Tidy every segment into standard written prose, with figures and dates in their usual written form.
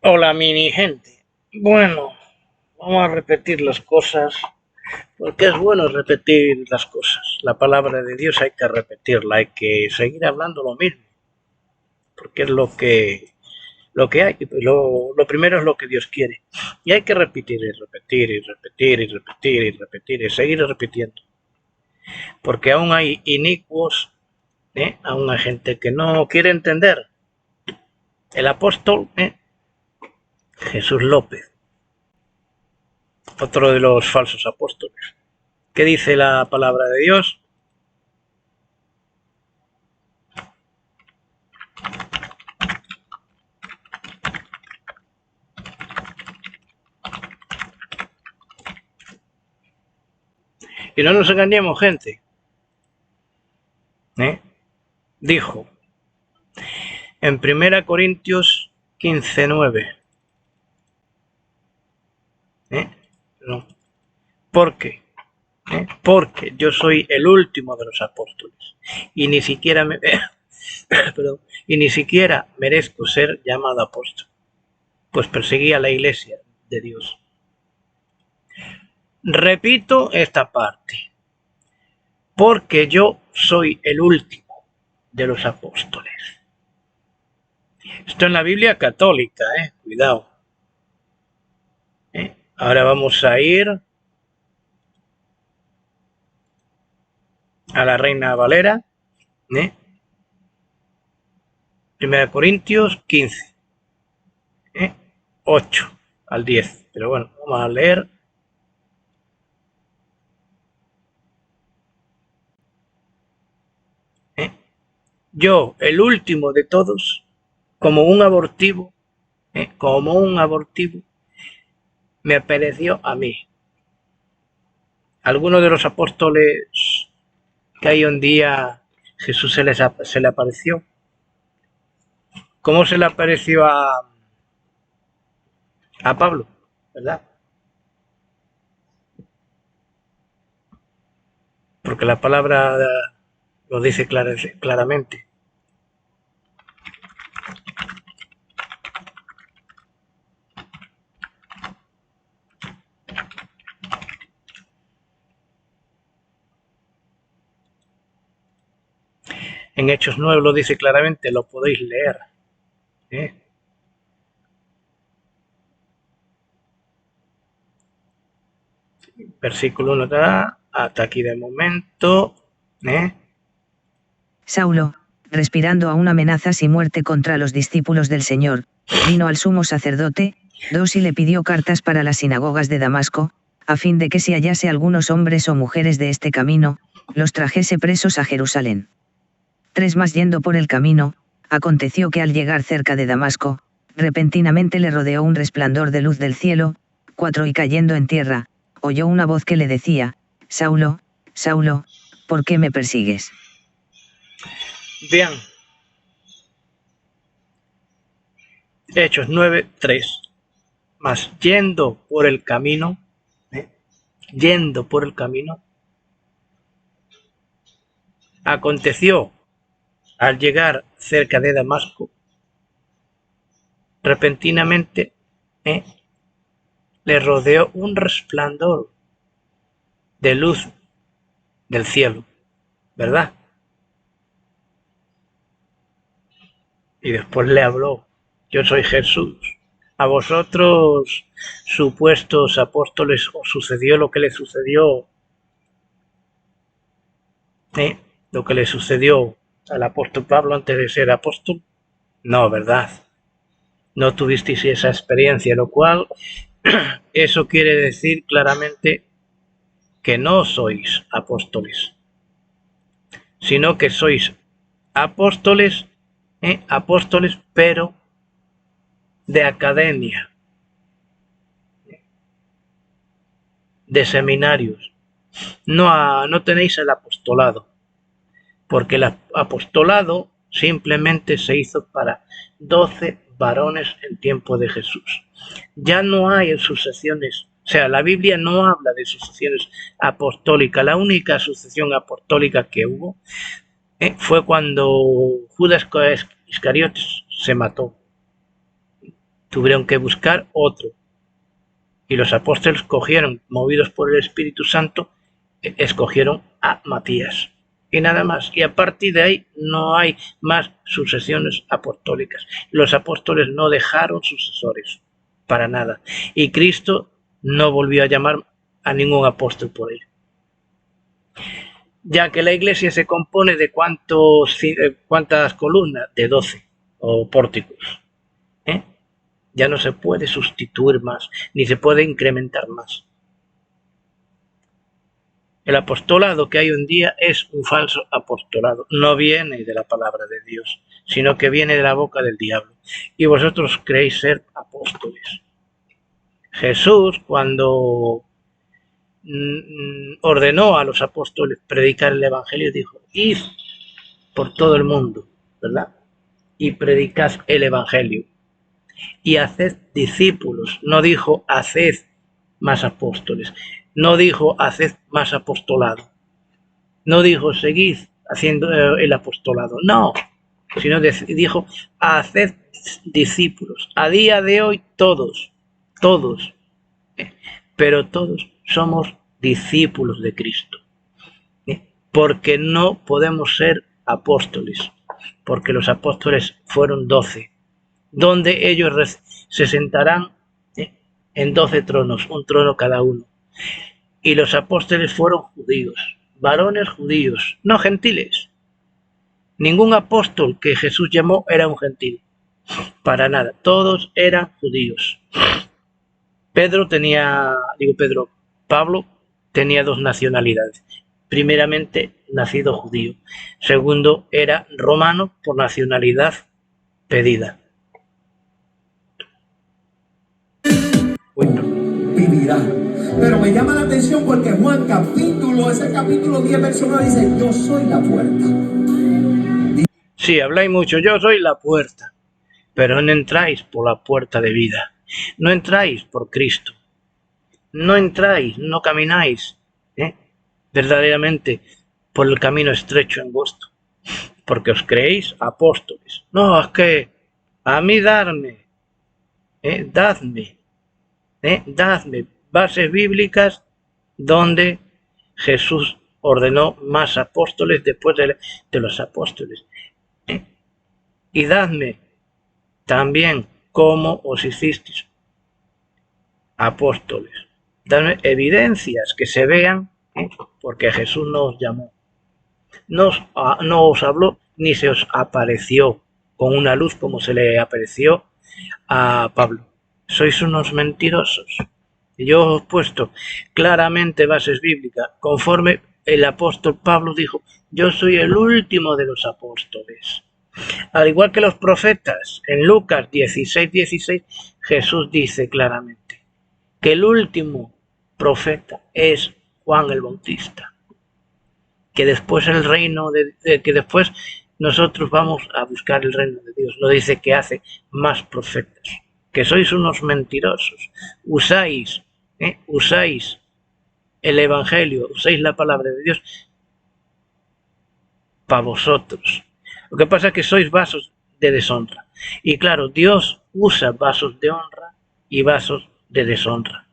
Hola mini gente. Bueno, vamos a repetir las cosas porque es bueno repetir las cosas. La palabra de Dios hay que repetirla, hay que seguir hablando lo mismo, porque es lo que hay. Lo primero es lo que Dios quiere. Y hay que repetir y repetir y repetir y repetir y repetir y seguir repitiendo. Porque aún hay inicuos, aún hay gente que no quiere entender. El apóstol Jesús López, otro de los falsos apóstoles. ¿Qué dice la palabra de Dios? Y no nos engañemos, gente. Dijo en 1 Corintios 15:9. No. ¿Por qué? Porque yo soy el último de los apóstoles y ni siquiera y ni siquiera merezco ser llamado apóstol, pues perseguía a la iglesia de Dios. Repito esta parte, porque yo soy el último de los apóstoles. Esto en la Biblia católica, cuidado. Ahora vamos a ir a la Reina Valera, 1 Corintios 15, 8 al 10. Pero bueno, vamos a leer. Yo, el último de todos, como un abortivo, me apareció a mí. Algunos de los apóstoles que hay un día Jesús se le apareció. ¿Cómo se le apareció a Pablo? ¿Verdad? Porque la palabra lo dice claramente. En Hechos 9 lo dice claramente, lo podéis leer. Versículo 1 hasta aquí de momento. Saulo, respirando aún amenazas y muerte contra los discípulos del Señor, vino al sumo sacerdote, 2 y le pidió cartas para las sinagogas de Damasco, a fin de que si hallase algunos hombres o mujeres de este camino, los trajese presos a Jerusalén. 3 Más yendo por el camino, aconteció que al llegar cerca de Damasco, repentinamente le rodeó un resplandor de luz del cielo. 4 Y cayendo en tierra, oyó una voz que le decía: Saulo, Saulo, ¿por qué me persigues? Bien. Hechos 9:3. Mas yendo por el camino, aconteció al llegar cerca de Damasco, repentinamente le rodeó un resplandor de luz del cielo, ¿verdad? Y después le habló: yo soy Jesús. A vosotros, supuestos apóstoles, os sucedió lo que le sucedió, lo que le sucedió al apóstol Pablo antes de ser apóstol. No, ¿verdad? No tuvisteis esa experiencia, lo cual eso quiere decir claramente que no sois apóstoles, sino que sois apóstoles, pero de academia, de seminarios. No tenéis el apostolado, porque el apostolado simplemente se hizo para 12 varones en tiempo de Jesús. Ya no hay sucesiones, o sea, la Biblia no habla de sucesiones apostólicas. La única sucesión apostólica que hubo fue cuando Judas Iscariotes se mató. tuvieron que buscar otro. Y los apóstoles cogieron, movidos por el Espíritu Santo, escogieron a Matías. Y nada más. Y a partir de ahí no hay más sucesiones apostólicas. Los apóstoles no dejaron sucesores, para nada. Y Cristo no volvió a llamar a ningún apóstol por ello. Ya que la iglesia se compone de cuántas columnas, de 12, o pórticos. Ya no se puede sustituir más, ni se puede incrementar más. El apostolado que hay hoy en día es un falso apostolado. No viene de la palabra de Dios, sino que viene de la boca del diablo. Y vosotros creéis ser apóstoles. Jesús, cuando ordenó a los apóstoles predicar el evangelio, dijo: id por todo el mundo, ¿verdad? Y predicad el evangelio. Y haced discípulos. No dijo haced más apóstoles. No dijo haced más apostolado. No dijo seguid haciendo el apostolado. No. Sino dijo haced discípulos. A día de hoy todos. Pero todos somos discípulos de Cristo. Porque no podemos ser apóstoles. Porque los apóstoles fueron 12. Donde ellos se sentarán en 12 tronos, un trono cada uno. Y los apóstoles fueron judíos, varones judíos, no gentiles. Ningún apóstol que Jesús llamó era un gentil, para nada, todos eran judíos. Pablo tenía 2 nacionalidades. Primeramente, nacido judío. Segundo, era romano por nacionalidad pedida. Vivirá. Pero me llama la atención porque Juan ese capítulo 10, verso 9 dice: yo soy la puerta. Sí, habláis mucho, yo soy la puerta, pero no entráis por la puerta de vida, no entráis por Cristo, no entráis, no camináis verdaderamente por el camino estrecho y angosto, porque os creéis apóstoles. No, es que a mí dadme bases bíblicas donde Jesús ordenó más apóstoles después de los apóstoles. Y dadme también cómo os hicisteis apóstoles. Dadme evidencias que se vean, porque Jesús no os llamó. No os habló ni se os apareció con una luz como se le apareció a Pablo. Sois unos mentirosos. Yo os he puesto claramente bases bíblicas, conforme el apóstol Pablo dijo: yo soy el último de los apóstoles. Al igual que los profetas, en Lucas 16:16, Jesús dice claramente que el último profeta es Juan el Bautista. Que después el reino que después nosotros vamos a buscar el reino de Dios. No dice que hace más profetas. Que sois unos mentirosos, usáis el evangelio, usáis la palabra de Dios para vosotros. Lo que pasa es que sois vasos de deshonra. Y claro, Dios usa vasos de honra y vasos de deshonra.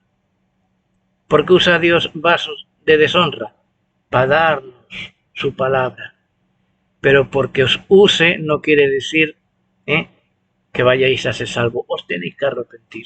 ¿Por qué usa Dios vasos de deshonra? Para darnos su palabra. Pero porque os use no quiere decir que vayáis a ser salvos. Os tenéis que arrepentir.